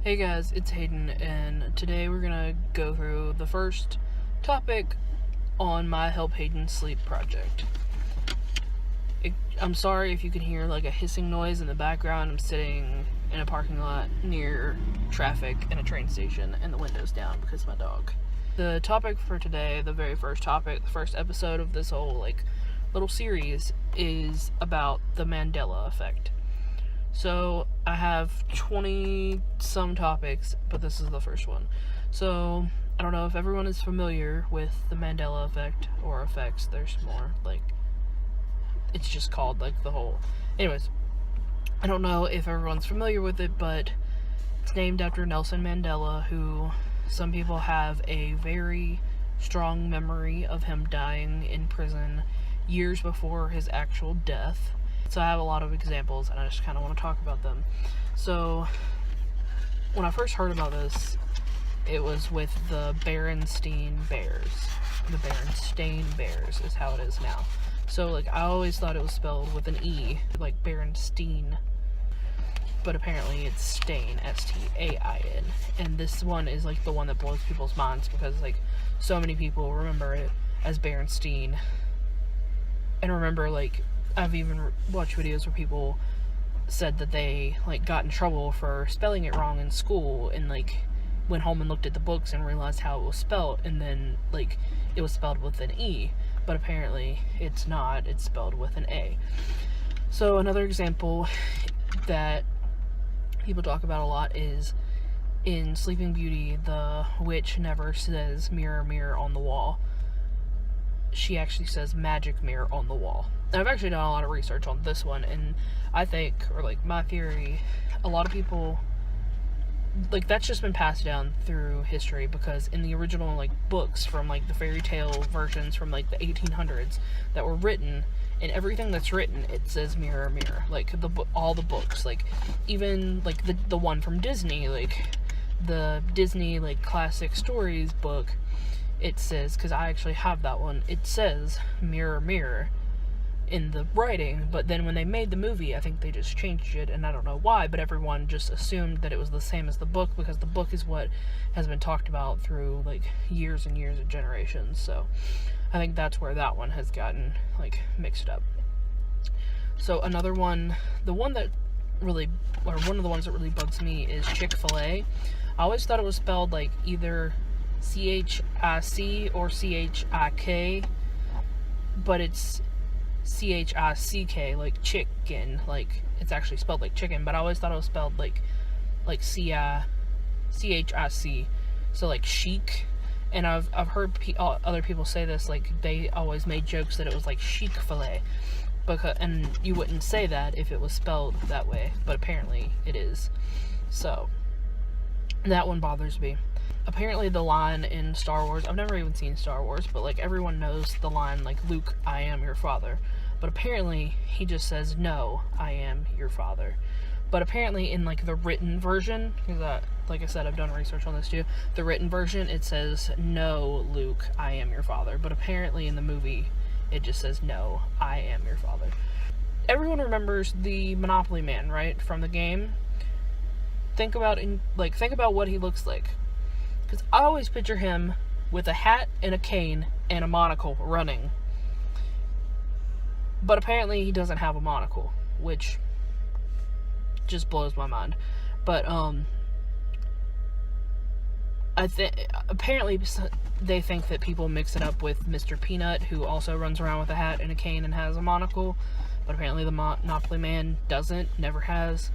Hey guys, it's Hayden, and today we're gonna go through the first topic on my Help Hayden Sleep project. I'm sorry if you can hear like a hissing noise in the background. I'm sitting in a parking lot near traffic and a train station, and the window's down because of my dog. The topic for today, the very first topic, the first episode of this whole little series is about the Mandela Effect. So I have 20 some topics, but this is the first one. So I don't know if everyone is familiar with the Mandela Effect or effects. There's more, it's just called the whole. Anyways, I don't know if everyone's familiar with it, but it's named after Nelson Mandela, who some people have a very strong memory of him dying in prison years before his actual death. So I have a lot of examples, and I just kind of want to talk about them. So when I first heard about this, it was with the Berenstain Bears. The Berenstain Bears is how it is now. So I always thought it was spelled with an E, like Berenstein, but apparently it's Stain, S-T-A-I-N. And this one is the one that blows people's minds because so many people remember it as Berenstein, and remember I've even watched videos where people said that they got in trouble for spelling it wrong in school, and went home and looked at the books and realized how it was spelled, and then it was spelled with an E, but apparently it's not. It's spelled with an A. So another example that people talk about a lot is in Sleeping Beauty, the witch never says mirror, mirror on the wall. She actually says magic mirror on the wall. And I've actually done a lot of research on this one, and I think, or my theory, a lot of people, that's just been passed down through history, because in the original books from the fairy tale versions from the 1800s that were written, and everything that's written, it says mirror, mirror. All the books, even the one from Disney, the Disney classic stories book, it says, because I actually have that one, it says mirror, mirror in the writing, but then when they made the movie, I think they just changed it, and I don't know why, but everyone just assumed that it was the same as the book, because the book is what has been talked about through years and years of generations. So I think that's where that one has gotten mixed up. So another one, one of the ones that really bugs me is Chick-fil-A. I always thought it was spelled either C-H-I-C or C-H-I-K, but it's C-H-I-C-K, chicken, it's actually spelled like chicken, but I always thought it was spelled C-H-I-C, so chic, and I've heard other people say this, they always made jokes that it was chic-fil-A, and you wouldn't say that if it was spelled that way, but apparently it is. So that one bothers me. Apparently the line in Star Wars, I've never even seen Star Wars, but everyone knows the line Luke, I am your father, but apparently he just says, no, I am your father. But apparently in the written version, because like I said, I've done research on this too, the written version, it says, no, Luke, I am your father, but apparently in the movie it just says, no, I am your father. Everyone remembers the Monopoly Man, right, from the game? Think about what he looks like. Because I always picture him with a hat and a cane and a monocle running. But apparently he doesn't have a monocle, which just blows my mind. But apparently they think that people mix it up with Mr. Peanut, who also runs around with a hat and a cane and has a monocle. But apparently the Monopoly Man doesn't, never has,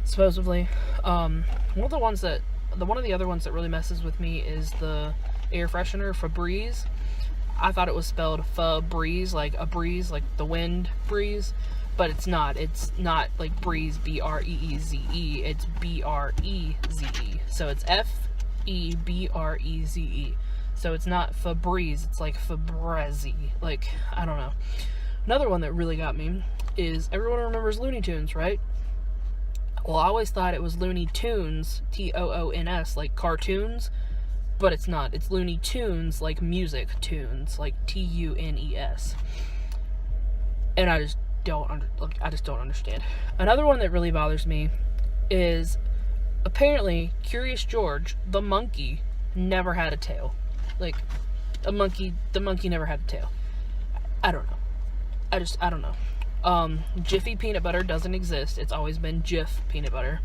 supposedly. One of the other ones that really messes with me is the air freshener Febreze. I thought it was spelled Febreze, like a breeze, like the wind breeze, but it's not. It's not breeze, B-R-E-E-Z-E. It's B-R-E-Z-E. So it's F-E-B-R-E-Z-E. So it's not Febreze. It's Febreze. I don't know. Another one that really got me is, everyone remembers Looney Tunes, right? Well, I always thought it was Looney Tunes, T-O-O-N-S, cartoons, but it's not. It's Looney Tunes, music tunes, T-U-N-E-S. And I just don't understand. Another one that really bothers me is apparently, Curious George, the monkey, never had a tail. Like, the monkey never had a tail. I don't know. I don't know. Jiffy peanut butter doesn't exist. It's always been Jif peanut butter.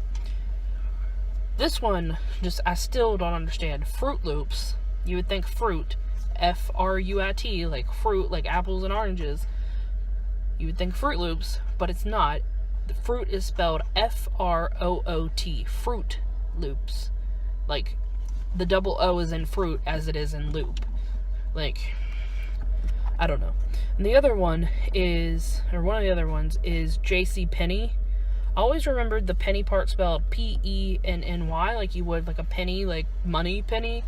This one, I still don't understand. Fruit Loops, you would think fruit, F-R-U-I-T, like fruit, like apples and oranges. You would think Fruit Loops, but it's not. The fruit is spelled F-R-O-O-T, Fruit Loops. Like, the double O is in fruit as it is in loop. Like, I don't know. And the other one is, or one of the other ones is J.C. Penney. I always remembered the penny part spelled P-E-N-N-Y, like you would like a penny, like money penny.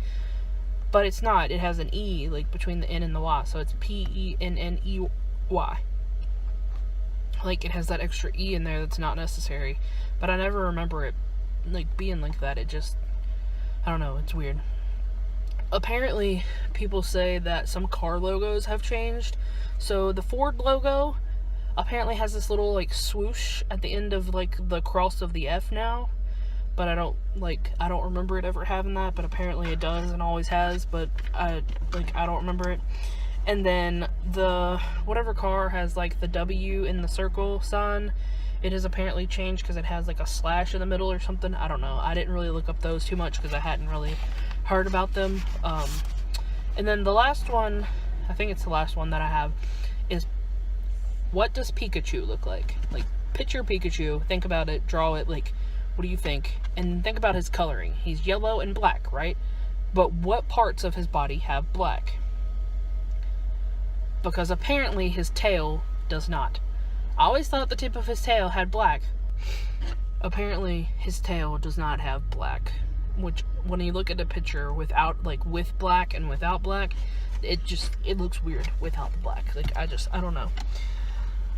But it's not. It has an E, like between the N and the Y. So it's P-E-N-N-E-Y. Like, it has that extra E in there that's not necessary. But I never remember it, like, being like that. It just, I don't know, it's weird. Apparently, people say that some car logos have changed. So, the Ford logo apparently has this little, like, swoosh at the end of, like, the cross of the F now. But I don't remember it ever having that, but apparently it does and always has, but I don't remember it. And then the whatever car has like the W in the circle sign, it has apparently changed because it has like a slash in the middle or something. I don't know. I didn't really look up those too much because I hadn't really heard about them. And then the last one, I think it's the last one that I have, is what does Pikachu look like? Like, picture Pikachu, think about it, draw it, like, what do you think? And think about his coloring. He's yellow and black, right? But what parts of his body have black? Because apparently his tail does not. I always thought the tip of his tail had black. Apparently his tail does not have black. Which, when you look at the picture without, like, with black and without black, it looks weird without the black. Like, I don't know.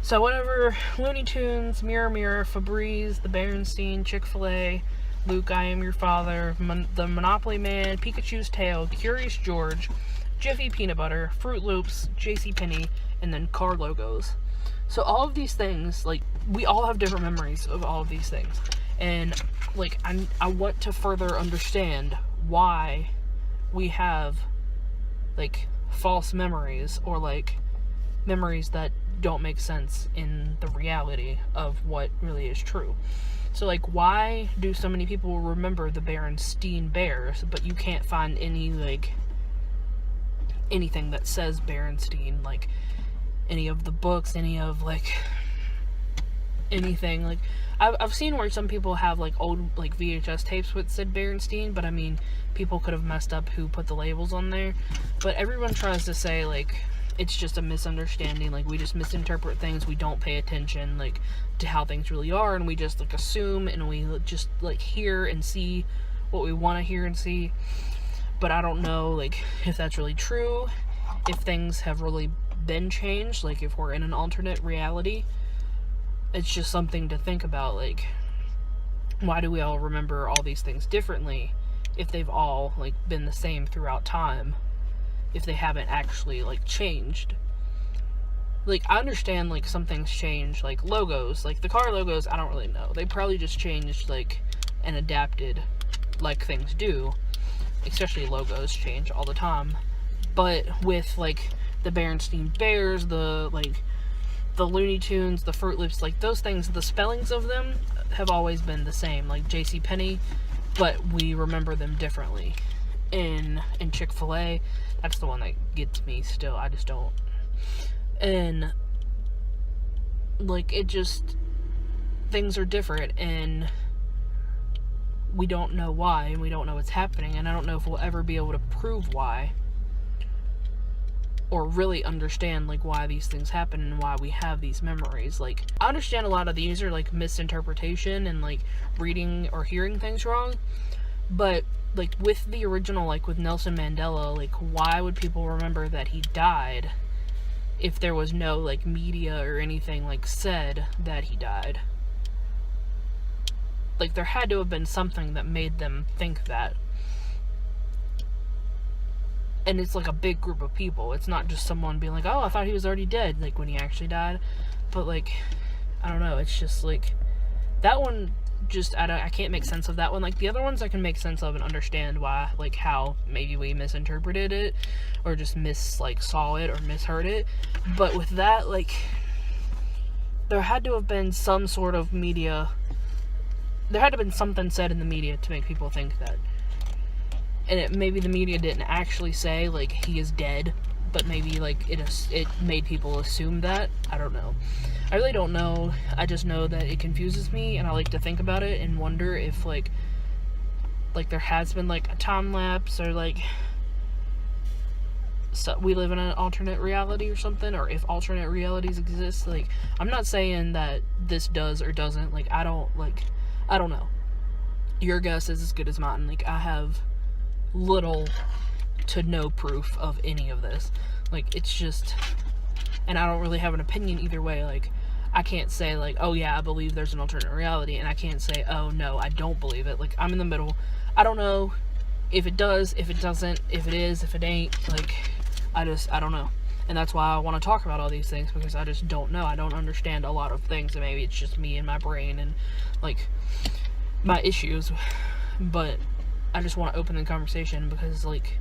So whatever, Looney Tunes, Mirror Mirror, Febreze, the Berenstain, Chick-fil-A, Luke, I Am Your Father, the Monopoly Man, Pikachu's Tail, Curious George, Jiffy Peanut Butter, Fruit Loops, JCPenney, and then car logos. So all of these things, like, we all have different memories of all of these things. And, like, I want to further understand why we have, like, false memories, or, like, memories that don't make sense in the reality of what really is true. So, like, why do so many people remember the Berenstain Bears, but you can't find any, like, anything that says Berenstain, like, any of the books, any of, like, anything, like, I've seen where some people have, like, old, like, VHS tapes with said Berenstain, but, I mean, people could have messed up who put the labels on there, but everyone tries to say, like, it's just a misunderstanding, like, we just misinterpret things, we don't pay attention, like, to how things really are, and we just, like, assume, and we just, like, hear and see what we want to hear and see. But I don't know, like, if that's really true, if things have really been changed, like, if we're in an alternate reality. It's just something to think about, like, why do we all remember all these things differently if they've all, like, been the same throughout time, if they haven't actually, like, changed. Like, I understand, like, some things change, like, logos, like, the car logos, I don't really know. They probably just changed, like, and adapted, like things do. Especially logos change all the time. But with, like, the Berenstain Bears, the Looney Tunes, the Fruit Loops, like, those things, the spellings of them have always been the same, like JCPenney, but we remember them differently. In Chick-fil-A, that's the one that gets me still. I just don't. And, like, it just, things are different, and we don't know why, and we don't know what's happening, and I don't know if we'll ever be able to prove why, or really understand, like, why these things happen and why we have these memories. Like, I understand a lot of these are, like, misinterpretation and, like, reading or hearing things wrong, but, like, with the original, like, with Nelson Mandela, like, why would people remember that he died if there was no, like, media or anything, like, said that he died? Like, there had to have been something that made them think that. And it's, like, a big group of people. It's not just someone being like, oh, I thought he was already dead, like, when he actually died. But, like, I don't know, it's just, like, that one just, I can't make sense of that one. Like, the other ones I can make sense of and understand why, like, how maybe we misinterpreted it, or just saw it, or misheard it. But with that, like, there had to have been some sort of media, there had to have been something said in the media to make people think that. And maybe the media didn't actually say, like, he is dead, but maybe, like, it made people assume that. I don't know. I really don't know. I just know that it confuses me, and I like to think about it and wonder if, like there has been, like, a time lapse, or, like, so we live in an alternate reality or something, or if alternate realities exist. Like, I'm not saying that this does or doesn't. Like, I don't know. Your guess is as good as mine. Like, I have little to no proof of any of this. Like, it's just, and I don't really have an opinion either way. Like, I can't say, like, oh yeah, I believe there's an alternate reality, and I can't say, oh no, I don't believe it. Like, I'm in the middle. I don't know if it does, if it doesn't, if it is, if it ain't. Like, I don't know. And that's why I want to talk about all these things, because I just don't know. I don't understand a lot of things, and maybe it's just me and my brain and, like, my issues. But I just want to open the conversation, because, like,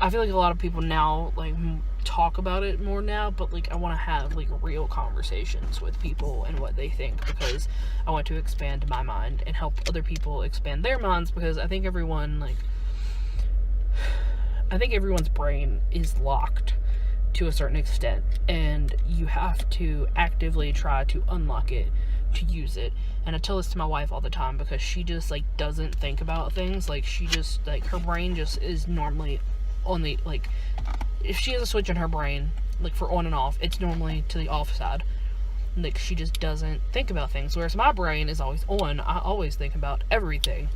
I feel like a lot of people now, like, talk about it more now, but, like, I want to have, like, real conversations with people and what they think, because I want to expand my mind and help other people expand their minds, because I think everyone's brain is locked to a certain extent, and you have to actively try to unlock it to use it. And I tell this to my wife all the time, because she just, like, doesn't think about things. Like, she just, like, her brain just is normally on the, like, if she has a switch in her brain, like, for on and off, it's normally to the off side. Like, she just doesn't think about things, whereas my brain is always on. I always think about everything.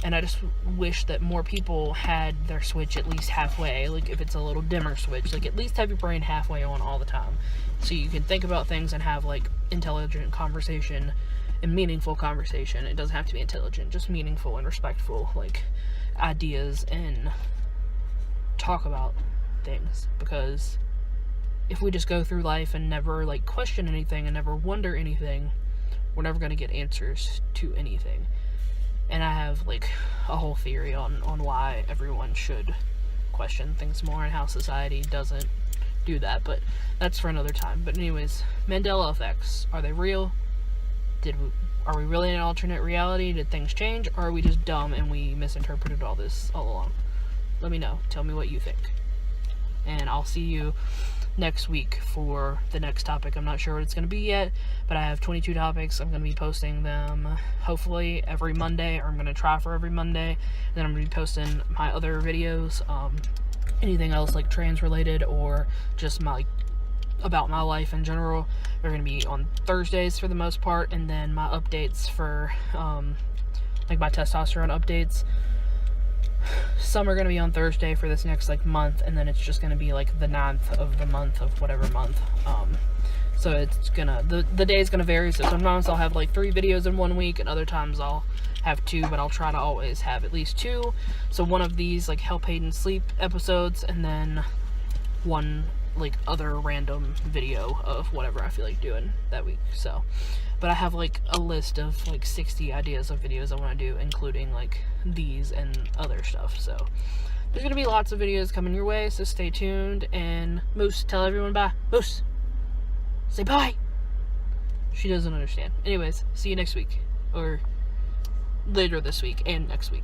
And I just wish that more people had their switch at least halfway. Like, if it's a little dimmer switch, like, at least have your brain halfway on all the time, so you can think about things and have, like, intelligent conversation and meaningful conversation. It doesn't have to be intelligent, just meaningful and respectful, like, ideas, and talk about things. Because if we just go through life and never, like, question anything and never wonder anything, we're never going to get answers to anything. And I have, like, a whole theory on why everyone should question things more, and how society doesn't do that, but that's for another time. But anyways, Mandela effects, are they real? Are we really in an alternate reality? Did things change? Or are we just dumb and we misinterpreted all this all along? Let me know. Tell me what you think. And I'll see you next week for the next topic. I'm not sure what it's going to be yet, but I have 22 topics. I'm going to be posting them hopefully every Monday, or I'm going to try for every Monday. And then I'm going to be posting my other videos, anything else, like, trans related, or just about my life in general. They're going to be on Thursdays for the most part, and then my updates for like my testosterone updates, some are going to be on Thursday for this next, like, month, and then it's just going to be, like, the 9th of the month of whatever month. So it's gonna, the day's gonna vary. So sometimes I'll have, like, 3 videos in 1 week, and other times I'll have 2, but I'll try to always have at least 2. So one of these, like, help Hayden sleep episodes, and then one, like, other random video of whatever I feel like doing that week. So, but I have, like, a list of, like, 60 ideas of videos I want to do, including, like, these and other stuff. So there's gonna be lots of videos coming your way, so stay tuned. And Moose, tell everyone bye. Moose, say bye. She doesn't understand. Anyways, see you next week, or later this week and next week.